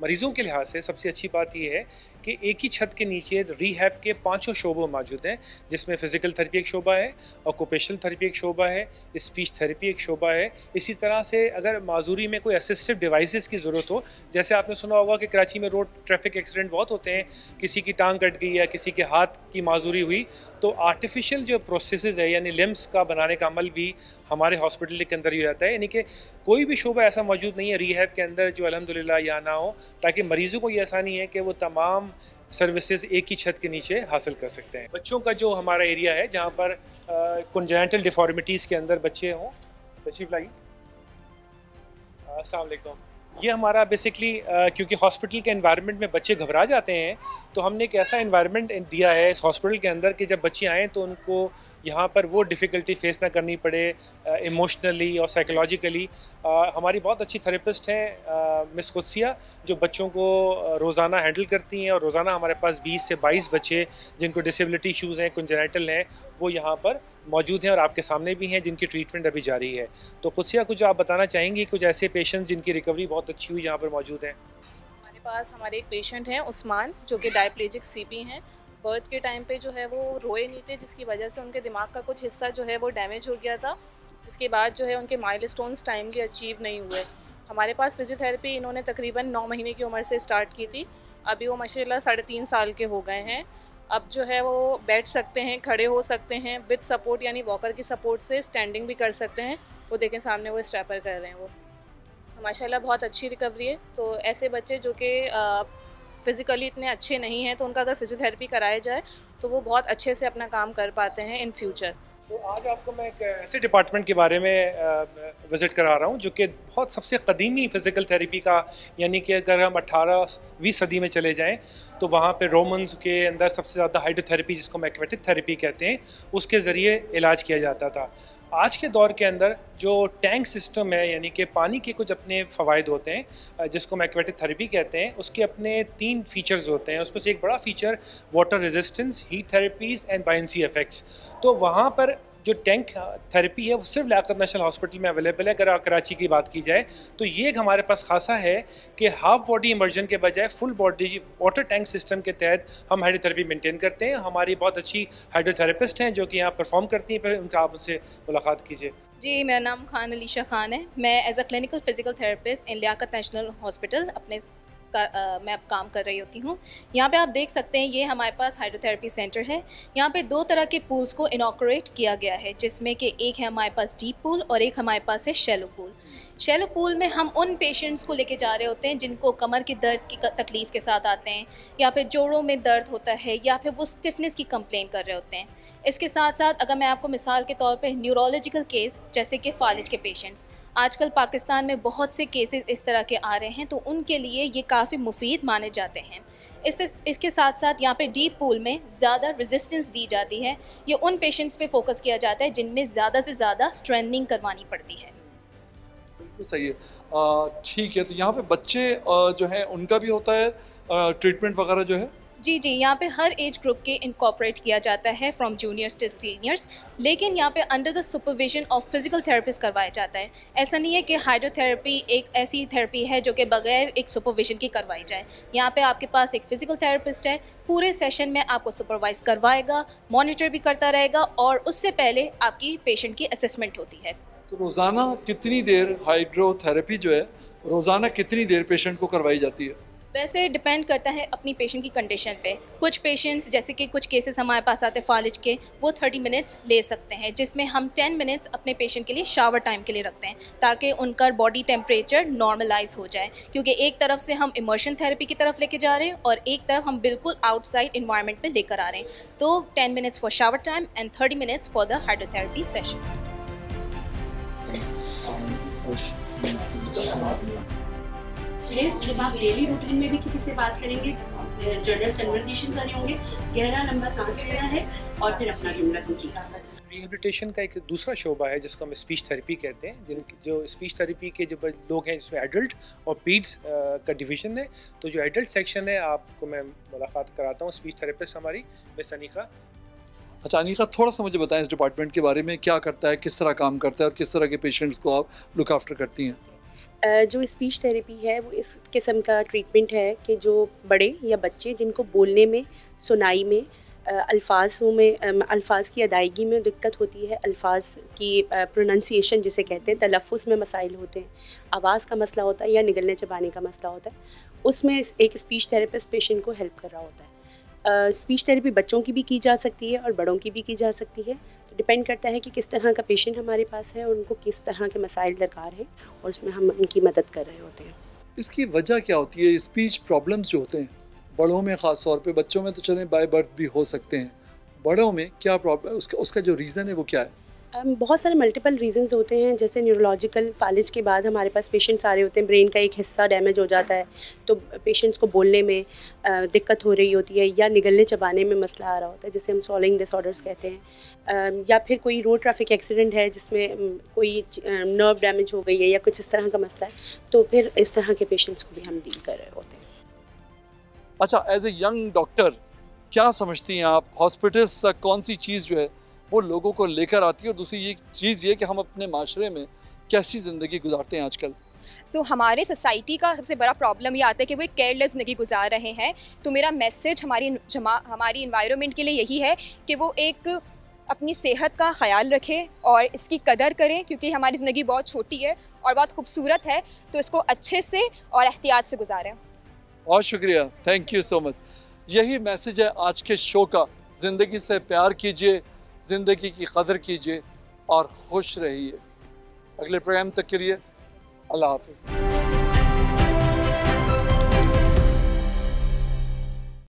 मरीज़ों के लिहाज से सबसे अच्छी बात यह है कि एक ही छत के नीचे रीहैब के 5 शोबे मौजूद हैं, जिसमें फ़िज़िकल थेरेपी एक शोबा है, ऑक्यूपेशनल थेरेपी एक शोबा है, स्पीच थेरेपी एक शोबा है। इसी तरह से अगर माजूरी में कोई असिस्टिव डिवाइसेस की ज़रूरत हो, जैसे आपने सुना होगा कि कराची में रोड ट्रैफिक एक्सीडेंट बहुत होते हैं, किसी की टांग कट गई या किसी के हाथ की माजूरी हुई, तो आर्टिफिशियल जो प्रोसेसेस है यानी लिम्स का बनाने का अमल भी हमारे हॉस्पिटल के अंदर ही रहता है। यानी कि कोई भी शोबा ऐसा मौजूद नहीं है रीहैब के अंदर जो अल्हम्दुलिल्लाह यहाँ ना हो, ताकि मरीज़ों को ये आसानी है कि वो तमाम सर्विसेज एक ही छत के नीचे हासिल कर सकते हैं। बच्चों का जो हमारा एरिया है जहाँ पर कंजेनिटल डिफॉर्मिटीज़ के अंदर बच्चे हों, तशरीफ लाइए। अस्सलाम वालेकुम। ये हमारा बेसिकली क्योंकि हॉस्पिटल के एनवायरनमेंट में बच्चे घबरा जाते हैं, तो हमने एक ऐसा एनवायरनमेंट दिया है इस हॉस्पिटल के अंदर कि जब बच्चे आएँ तो उनको यहाँ पर वो डिफ़िकल्टी फेस ना करनी पड़े इमोशनली और साइकोलॉजिकली। हमारी बहुत अच्छी थेरेपिस्ट हैं मिस कुत्सिया, जो बच्चों को रोज़ाना हैंडल करती हैं, और रोज़ाना हमारे पास 20 से 22 बच्चे जिनको डिसेबिलिटी इशूज़ हैं, कंजेनिटल हैं, वो यहाँ पर मौजूद हैं और आपके सामने भी हैं, जिनकी ट्रीटमेंट अभी जारी है। तो कुत्सिया, कुछ आप बताना चाहेंगी, कुछ ऐसे पेशेंट्स जिनकी रिकवरी बहुत अच्छी हुई यहाँ पर मौजूद हैं? हमारे पास हमारे एक पेशेंट हैं उस्मान, जो कि डायप्लेजिक सीपी हैं। बर्थ के टाइम पे जो है वो रोए नहीं थे, जिसकी वजह से उनके दिमाग का कुछ हिस्सा जो है वो डैमेज हो गया था। इसके बाद जो है उनके माइलस्टोन्स टाइमली अचीव नहीं हुए। हमारे पास फिजियोथेरेपी इन्होंने तकरीबन 9 महीने की उम्र से स्टार्ट की थी। अभी वो माशाल्लाह 3.5 साल के हो गए हैं। अब जो है वो बैठ सकते हैं, खड़े हो सकते हैं, विद सपोर्ट यानी वॉकर की सपोर्ट से स्टैंडिंग भी कर सकते हैं। वो देखें सामने वो स्टेपर कर रहे हैं, वो माशाल्लाह बहुत अच्छी रिकवरी है। तो ऐसे बच्चे जो कि फ़िज़िकली इतने अच्छे नहीं हैं, तो उनका अगर फिजियोथेरेपी कराया जाए तो वो बहुत अच्छे से अपना काम कर पाते हैं इन फ्यूचर। तो आज आपको मैं एक ऐसे डिपार्टमेंट के बारे में विज़िट करा रहा हूँ जो कि बहुत सबसे कदीमी फ़िज़िकल थेरेपी का, यानी कि अगर हम 18वीं सदी में चले जाएं तो वहाँ पे रोमन्स के अंदर सबसे ज़्यादा हाइड्रोथेरेपी, जिसको हम एक्वेटिक थेरेपी कहते हैं, उसके ज़रिए इलाज किया जाता था। आज के दौर के अंदर जो टैंक सिस्टम है, यानी कि पानी के कुछ अपने फ़वाइद होते हैं, जिसको हम एक्वेटिक थेरेपी कहते हैं, उसके अपने 3 फ़ीचर्स होते हैं। उसमें से एक बड़ा feature water resistance, heat therapies and buoyancy effects. तो वहाँ पर जो टैंक थेरेपी है वो सिर्फ लियाकत नेशनल हॉस्पिटल में अवेलेबल है। अगर कराची की बात की जाए तो ये एक हमारे पास खासा है कि हाफ बॉडी इमर्जन के बजाय full body water tank system के तहत हम हाइड्रोथेरेपी मेंटेन करते हैं। हमारी बहुत अच्छी हाइड्रोथेरेपिस्ट हैं जो कि यहाँ परफॉर्म करती हैं। फिर उनका आप उनसे मुलाकात कीजिए। जी, मेरा नाम खान अलीशा खान है। मैं as a clinical physical therapist in Liaquat National Hospital मैं अब काम कर रही होती हूँ। यहाँ पे आप देख सकते हैं ये हमारे पास हाइड्रोथेरेपी सेंटर है। यहाँ पे 2 तरह के पूल्स को इनॉग्रेट किया गया है, जिसमें कि एक है हमारे पास डीप पूल और एक हमारे पास है शैलो पूल। शैलो पूल में हम उन पेशेंट्स को लेके जा रहे होते हैं जिनको कमर की दर्द की तकलीफ़ के साथ आते हैं, या फिर जोड़ों में दर्द होता है, या फिर वो स्टिफनेस की कंप्लेन कर रहे होते हैं। इसके साथ साथ अगर मैं आपको मिसाल के तौर पे न्यूरोलॉजिकल केस, जैसे कि फालिज के पेशेंट्स, आजकल पाकिस्तान में बहुत से केसेस इस तरह के आ रहे हैं, तो उनके लिए ये काफ़ी मुफीद माने जाते हैं। इसके साथ साथ यहाँ पे डीप पूल में ज़्यादा रेजिस्टेंस दी जाती है। ये उन पेशेंट्स पे फोकस किया जाता है जिनमें ज़्यादा से ज़्यादा स्ट्रेंथनिंग करवानी पड़ती है। बिल्कुल सही है। ठीक है, तो यहाँ पे बच्चे जो हैं उनका भी होता है ट्रीटमेंट वगैरह जो है? जी, यहाँ पे हर एज ग्रुप के इनकॉर्पोरेट किया जाता है, फ्रॉम जूनियर्स टू सीनियर्स, लेकिन यहाँ पे under the supervision of physical therapist करवाया जाता है। ऐसा नहीं है कि हाइड्रोथेरेपी एक ऐसी थेरेपी है जो कि बगैर एक सुपरविजन की करवाई जाए। यहाँ पे आपके पास एक फिजिकल थेरेपिस्ट है, पूरे सेशन में आपको सुपरवाइज करवाएगा, मॉनिटर भी करता रहेगा, और उससे पहले आपकी पेशेंट की असेसमेंट होती है। तो रोज़ाना कितनी देर हाइड्रोथेरेपी जो है, रोज़ाना कितनी देर पेशेंट को करवाई जाती है? वैसे डिपेंड करता है अपनी पेशेंट की कंडीशन पे। कुछ पेशेंट्स, जैसे कि कुछ केसेस हमारे पास आते हैं फालिज के, वो 30 मिनट्स ले सकते हैं, जिसमें हम 10 मिनट्स अपने पेशेंट के लिए शावर टाइम के लिए रखते हैं, ताकि उनका बॉडी टेम्परेचर नॉर्मलाइज हो जाए। क्योंकि एक तरफ से हम इमर्शन थेरेपी की तरफ लेके जा रहे हैं और एक तरफ हम बिल्कुल आउटसाइड इन्वायरमेंट में लेकर आ रहे हैं। तो 10 minutes for shower time and 30 minutes for the hydrotherapy session. जब आप डेली रूटीन में भी किसी से बात करेंगे, जनरल कन्वर्सेशन करने होंगे, गहरा लंबा सांस लेना है और फिर अपना जुमला कंप्लीट करना है। रिहेबिलिटेशन का एक दूसरा शोबा है जिसको हम स्पीच थेरेपी कहते हैं। जो स्पीच थेरेपी के जो लोग हैं, जिसमें एडल्ट और पीड्स का डिवीज़न है। तो जो एडल्ट सेक्शन है, आपको मैं मुलाकात कराता हूँ स्पीच थेरेपिस्ट हमारी मिस अनीका। अच्छा अनीका, थोड़ा सा मुझे बताएं इस डिपार्टमेंट के बारे में, क्या करता है, किस तरह काम करता है और किस तरह के पेशेंट्स को आप लुक आफ्टर करती हैं? जो स्पीच थेरेपी है वो इस किस्म का ट्रीटमेंट है कि जो बड़े या बच्चे जिनको बोलने में, सुनाई में, अल्फाज की अदायगी में दिक्कत होती है, अल्फाज की प्रोनंसिएशन जिसे कहते हैं, तलफ़ुज़ में मसाइल होते हैं, आवाज़ का मसला होता है या निगलने चबाने का मसला होता है, उसमें एक स्पीच थेरेपिस्ट पेशेंट को हेल्प कर रहा होता है। स्पीच थेरेपी बच्चों की भी की जा सकती है और बड़ों की भी की जा सकती है। तो डिपेंड करता है कि किस तरह का पेशेंट हमारे पास है और उनको किस तरह के मसाइल दरकार है, और उसमें हम उनकी मदद कर रहे होते हैं। इसकी वजह क्या होती है? स्पीच प्रॉब्लम्स जो होते हैं बड़ों में, ख़ास तौर पे, बच्चों में तो चलें बाय बर्थ भी हो सकते हैं, बड़ों में क्या प्रॉब्लम, उसका जो रीज़न है वो क्या है? बहुत सारे मल्टीपल रीजंस होते हैं, जैसे न्यूरोलॉजिकल फालिज के बाद हमारे पास पेशेंट्स आ रहे होते हैं, ब्रेन का एक हिस्सा डैमेज हो जाता है तो पेशेंट्स को बोलने में दिक्कत हो रही होती है, या निगलने चबाने में मसला आ रहा होता है जिसे हम स्वॉलिंग डिसऑर्डर्स कहते हैं, या फिर कोई रोड ट्रैफिक एक्सीडेंट है जिसमें कोई नर्व डैमेज हो गई है या कुछ इस तरह का मसला है, तो फिर इस तरह के पेशेंट्स को भी हम डील कर रहे होते हैं। अच्छा, एज ए यंग डॉक्टर क्या समझती हैं आप, हॉस्पिटल्स तक कौन सी चीज़ जो है वो लोगों को लेकर आती है, और दूसरी ये चीज़ ये कि हम अपने माशरे में कैसी ज़िंदगी गुजारते हैं आजकल? हमारे सोसाइटी का सबसे बड़ा प्रॉब्लम ये आता है कि वो एक केयरलेस ज़िंदगी गुजार रहे हैं। तो मेरा मैसेज हमारी इन्वायरमेंट के लिए यही है कि वो एक अपनी सेहत का ख्याल रखें और इसकी कदर करें, क्योंकि हमारी ज़िंदगी बहुत छोटी है और बहुत खूबसूरत है, तो इसको अच्छे से और एहतियात से गुजारें। बहुत शुक्रिया, थैंक यू सो मच। यही मैसेज है आज के शो का। ज़िंदगी से प्यार कीजिए, ज़िंदगी की कदर कीजिए और खुश रहिए। अगले प्रोग्राम तक के लिए अल्लाह हाफ़िज़।